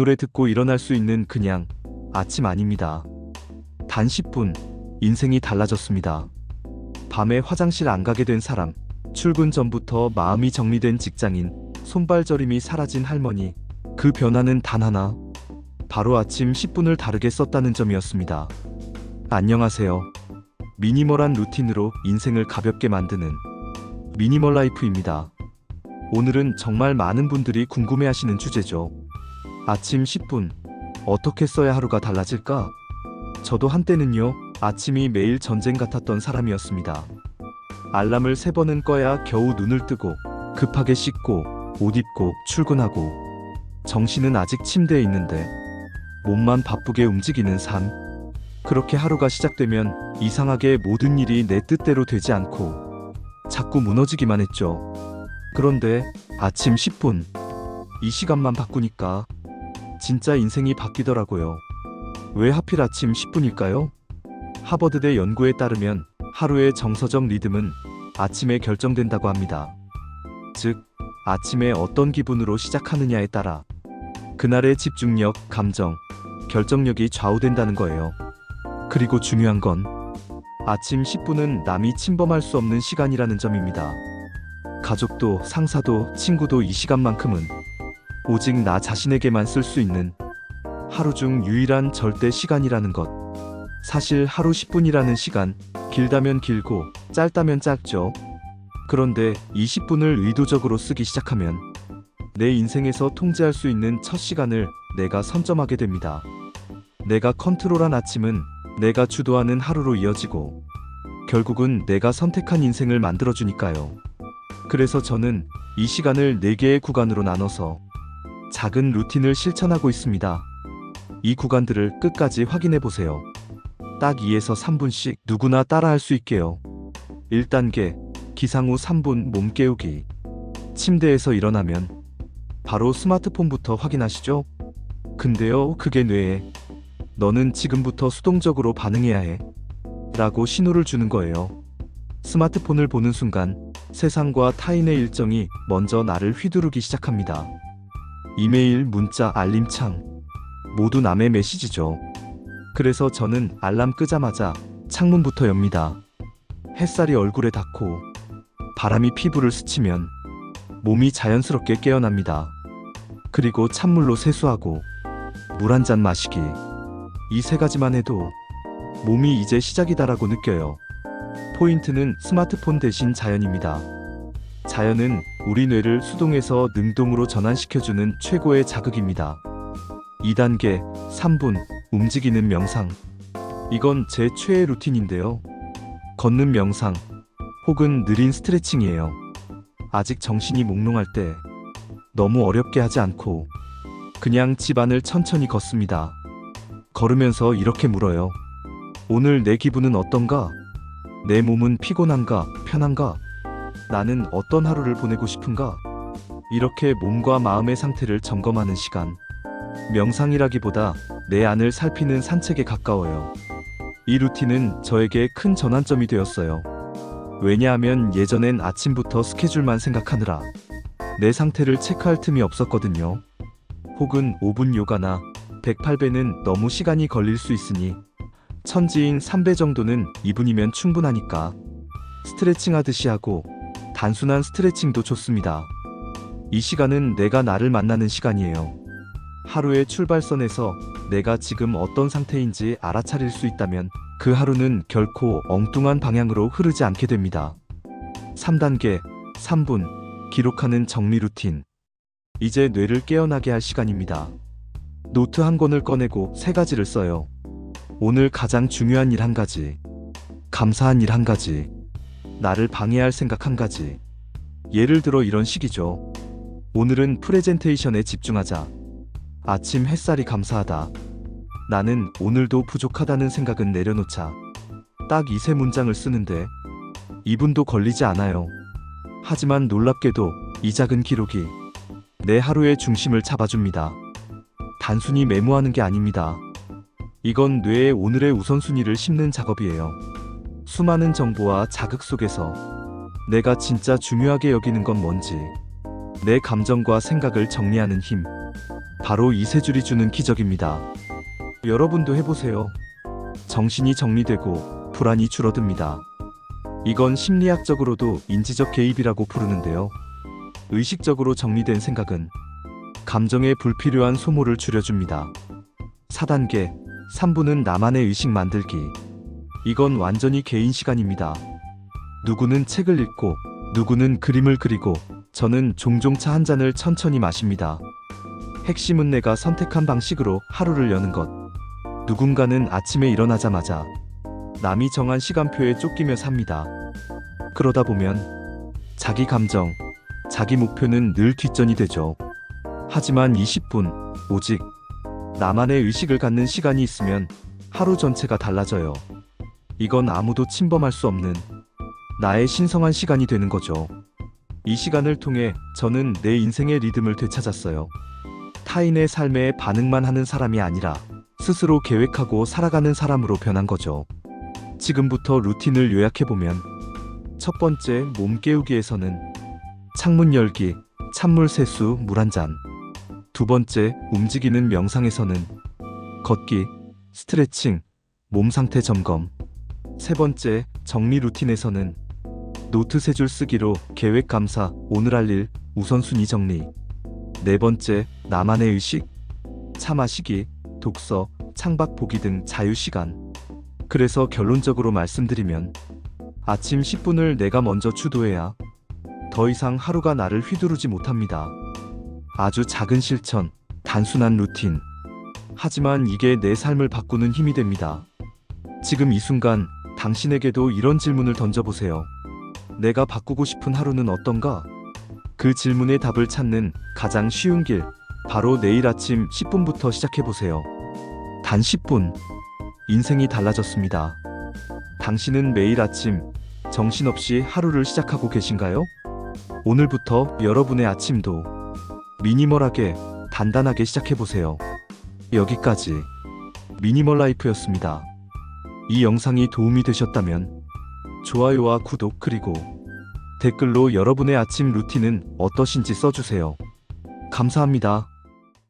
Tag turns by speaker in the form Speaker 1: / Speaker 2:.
Speaker 1: 노래 듣고 일어날 수 있는 그냥 아침 아닙니다. 단 10분, 인생이 달라졌습니다. 밤에 화장실 안 가게 된 사람, 출근 전부터 마음이 정리된 직장인, 손발 저림이 사라진 할머니, 그 변화는 단 하나, 바로 아침 10분을 다르게 썼다는 점이었습니다. 안녕하세요. 미니멀한 루틴으로 인생을 가볍게 만드는 미니멀 라이프입니다. 오늘은 정말 많은 분들이 궁금해하시는 주제죠. 아침 10분, 어떻게 써야 하루가 달라질까? 저도 한때는요, 아침이 매일 전쟁 같았던 사람이었습니다. 알람을 3번은 꺼야 겨우 눈을 뜨고, 급하게 씻고, 옷 입고, 출근하고, 정신은 아직 침대에 있는데, 몸만 바쁘게 움직이는 삶. 그렇게 하루가 시작되면 이상하게 모든 일이 내 뜻대로 되지 않고, 자꾸 무너지기만 했죠. 그런데 아침 10분, 이 시간만 바꾸니까 진짜 인생이 바뀌더라고요. 왜 하필 아침 10분일까요? 하버드대 연구에 따르면 하루의 정서적 리듬은 아침에 결정된다고 합니다. 즉, 아침에 어떤 기분으로 시작하느냐에 따라 그날의 집중력, 감정, 결정력이 좌우된다는 거예요. 그리고 중요한 건 아침 10분은 남이 침범할 수 없는 시간이라는 점입니다. 가족도, 상사도, 친구도 이 시간만큼은 오직 나 자신에게만 쓸 수 있는 하루 중 유일한 절대 시간이라는 것. 사실 하루 10분이라는 시간, 길다면 길고 짧다면 짧죠. 그런데 이 10분을 의도적으로 쓰기 시작하면 내 인생에서 통제할 수 있는 첫 시간을 내가 선점하게 됩니다. 내가 컨트롤한 아침은 내가 주도하는 하루로 이어지고 결국은 내가 선택한 인생을 만들어주니까요. 그래서 저는 이 시간을 4개의 구간으로 나눠서 작은 루틴을 실천하고 있습니다. 이 구간들을 끝까지 확인해 보세요. 딱 2에서 3분씩 누구나 따라할 수 있게요. 1단계, 기상 후 3분 몸 깨우기. 침대에서 일어나면 바로 스마트폰부터 확인하시죠? 근데요, 그게 뇌에 너는 지금부터 수동적으로 반응해야 해 라고 신호를 주는 거예요. 스마트폰을 보는 순간 세상과 타인의 일정이 먼저 나를 휘두르기 시작합니다. 이메일, 문자, 알림창 모두 남의 메시지죠. 그래서 저는 알람 끄자마자 창문부터 엽니다. 햇살이 얼굴에 닿고 바람이 피부를 스치면 몸이 자연스럽게 깨어납니다. 그리고 찬물로 세수하고 물 한 잔 마시기. 이 3가지만 해도 몸이 이제 시작이다라고 느껴요. 포인트는 스마트폰 대신 자연입니다. 자연은 우리 뇌를 수동에서 능동으로 전환시켜주는 최고의 자극입니다. 2단계, 3분, 움직이는 명상. 이건 제 최애 루틴인데요. 걷는 명상, 혹은 느린 스트레칭이에요. 아직 정신이 몽롱할 때 너무 어렵게 하지 않고 그냥 집 안을 천천히 걷습니다. 걸으면서 이렇게 물어요. 오늘 내 기분은 어떤가? 내 몸은 피곤한가? 편한가? 나는 어떤 하루를 보내고 싶은가? 이렇게 몸과 마음의 상태를 점검하는 시간. 명상이라기보다 내 안을 살피는 산책에 가까워요. 이 루틴은 저에게 큰 전환점이 되었어요. 왜냐하면 예전엔 아침부터 스케줄만 생각하느라 내 상태를 체크할 틈이 없었거든요. 혹은 5분 요가나 108배는 너무 시간이 걸릴 수 있으니 천지인 3배 정도는 2분이면 충분하니까 스트레칭 하듯이 하고 단순한 스트레칭도 좋습니다. 이 시간은 내가 나를 만나는 시간이에요. 하루의 출발선에서 내가 지금 어떤 상태인지 알아차릴 수 있다면 그 하루는 결코 엉뚱한 방향으로 흐르지 않게 됩니다. 3단계, 3분, 기록하는 정리 루틴. 이제 뇌를 깨어나게 할 시간입니다. 노트 한 권을 꺼내고 3가지를 써요. 오늘 가장 중요한 일 1가지, 감사한 일 1가지, 나를 방해할 생각 1가지. 예를 들어 이런 식이죠. 오늘은 프레젠테이션에 집중하자. 아침 햇살이 감사하다. 나는 오늘도 부족하다는 생각은 내려놓자. 딱 이 3문장을 쓰는데 2분도 걸리지 않아요. 하지만 놀랍게도 이 작은 기록이 내 하루의 중심을 잡아줍니다. 단순히 메모하는 게 아닙니다. 이건 뇌에 오늘의 우선순위를 심는 작업이에요. 수많은 정보와 자극 속에서 내가 진짜 중요하게 여기는 건 뭔지, 내 감정과 생각을 정리하는 힘. 바로 이 세 줄이 주는 기적입니다. 여러분도 해보세요. 정신이 정리되고 불안이 줄어듭니다. 이건 심리학적으로도 인지적 개입이라고 부르는데요. 의식적으로 정리된 생각은 감정의 불필요한 소모를 줄여줍니다. 4단계, 3분은 나만의 의식 만들기. 이건 완전히 개인 시간입니다. 누구는 책을 읽고, 누구는 그림을 그리고, 저는 종종 차 한 잔을 천천히 마십니다. 핵심은 내가 선택한 방식으로 하루를 여는 것. 누군가는 아침에 일어나자마자 남이 정한 시간표에 쫓기며 삽니다. 그러다 보면 자기 감정, 자기 목표는 늘 뒷전이 되죠. 하지만 20분, 오직 나만의 의식을 갖는 시간이 있으면 하루 전체가 달라져요. 이건 아무도 침범할 수 없는 나의 신성한 시간이 되는 거죠. 이 시간을 통해 저는 내 인생의 리듬을 되찾았어요. 타인의 삶에 반응만 하는 사람이 아니라 스스로 계획하고 살아가는 사람으로 변한 거죠. 지금부터 루틴을 요약해보면, 첫 번째, 몸 깨우기에서는 창문 열기, 찬물 세수, 물 한 잔. 두 번째, 움직이는 명상에서는 걷기, 스트레칭, 몸 상태 점검. 세 번째, 정리 루틴에서는 노트 세 줄 쓰기로 계획 감사, 오늘 할 일, 우선순위 정리. 네 번째, 나만의 의식, 차 마시기, 독서, 창밖 보기 등 자유시간. 그래서 결론적으로 말씀드리면, 아침 10분을 내가 먼저 주도해야 더 이상 하루가 나를 휘두르지 못합니다. 아주 작은 실천, 단순한 루틴. 하지만 이게 내 삶을 바꾸는 힘이 됩니다. 지금 이 순간 당신에게도 이런 질문을 던져보세요. 내가 바꾸고 싶은 하루는 어떤가? 그 질문의 답을 찾는 가장 쉬운 길, 바로 내일 아침 10분부터 시작해보세요. 단 10분, 인생이 달라졌습니다. 당신은 매일 아침 정신없이 하루를 시작하고 계신가요? 오늘부터 여러분의 아침도 미니멀하게, 단단하게 시작해보세요. 여기까지 미니멀 라이프였습니다. 이 영상이 도움이 되셨다면 좋아요와 구독 그리고 댓글로 여러분의 아침 루틴은 어떠신지 써주세요. 감사합니다.